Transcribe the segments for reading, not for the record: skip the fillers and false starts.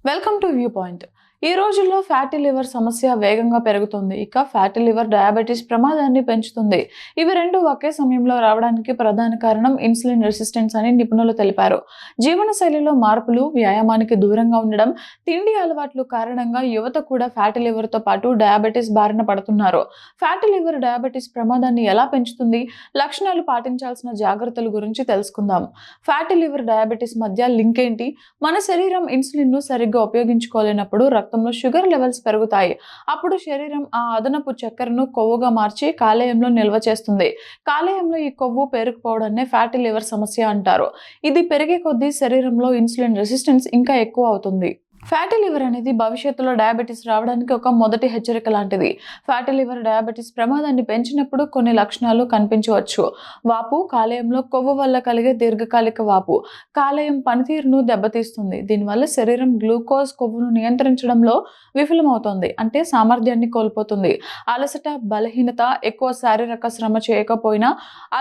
Welcome to view point. ఈ రోజుల్లో fatty liver సమస్య వేగంగా పెరుగుతుంది. ఇక ఫ్యాటీ లివర్ డయాబెటీస్ ప్రమాదాన్ని పెంచుతుంది. ఇవి రెండు ఒకే సమయంలో రావడానికి ప్రధాన కారణం ఇన్సులిన్ రెసిస్టెన్స్ అని నిపుణులు తెలిపారు. జీవనశైలిలో మార్పులు, వ్యాయామానికి దూరంగా ఉండడం, తిండి అలవాట్లు కారణంగా యువత కూడా ఫ్యాటీ లివర్తో పాటు డయాబెటీస్ బారిన పడుతున్నారు. ఫ్యాటీ లివర్ డయాబెటీస్ ప్రమాదాన్ని ఎలా పెంచుతుంది, లక్షణాలు పాటించాల్సిన జాగ్రత్తల గురించి తెలుసుకుందాం. ఫ్యాటీ లివర్ డయాబెటీస్ మధ్య లింక్ ఏంటి? మన శరీరం ఇన్సులిన్ ను సరిగ్గా ఉపయోగించుకోలేనప్పుడు రక్తంలో షుగర్ లెవెల్స్ పెరుగుతాయి. అప్పుడు శరీరం ఆ అదనపు చక్కెరను కొవ్వుగా మార్చి కాలేయంలో నిల్వ చేస్తుంది. కాలేయంలో ఈ కొవ్వు పేరుకుపోవడాన్నే ఫ్యాటీ లివర్ సమస్య అంటారు. ఇది పెరిగే కొద్దీ శరీరంలో ఇన్సులిన్ రెసిస్టెన్స్ ఇంకా ఎక్కువ అవుతుంది. ఫ్యాటీ లివర్ అనేది భవిష్యత్తులో డయాబెటీస్ రావడానికి ఒక మొదటి హెచ్చరిక లాంటిది. ఫ్యాటీ లివర్ డయాబెటీస్ ప్రమాదాన్ని పెంచినప్పుడు కొన్ని లక్షణాలు కనిపించవచ్చు. వాపు, కాలేయంలో కొవ్వు వల్ల కలిగే దీర్ఘకాలిక వాపు కాలేయం పనితీరును దెబ్బతీస్తుంది. దీనివల్ల శరీరం గ్లూకోజ్ కొవ్వును నియంత్రించడంలో విఫలమవుతుంది, అంటే సామర్థ్యాన్ని కోల్పోతుంది. అలసట, బలహీనత, ఎక్కువ శారీరక శ్రమ చేయకపోయినా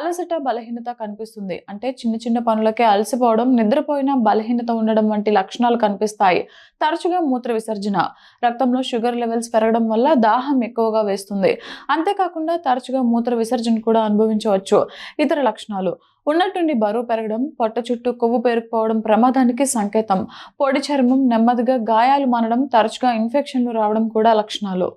అలసట, బలహీనత కనిపిస్తుంది. అంటే చిన్న చిన్న పనులకే అలసిపోవడం, నిద్రపోయినా బలహీనత ఉండడం వంటి లక్షణాలు కనిపిస్తాయి. తరచుగా మూత్ర విసర్జన, రక్తంలో షుగర్ లెవెల్స్ పెరగడం వల్ల దాహం ఎక్కువగా వేస్తుంది. అంతేకాకుండా తరచుగా మూత్ర విసర్జన కూడా అనుభవించవచ్చు. ఇతర లక్షణాలు: ఉన్నట్టుండి బరువు పెరగడం, పొట్ట చుట్టూ కొవ్వు పేరుకుపోవడం ప్రమాదానికి సంకేతం. పొడి చర్మం, నెమ్మదిగా గాయాలు మానడం, తరచుగా ఇన్ఫెక్షన్లు రావడం కూడా లక్షణాలు.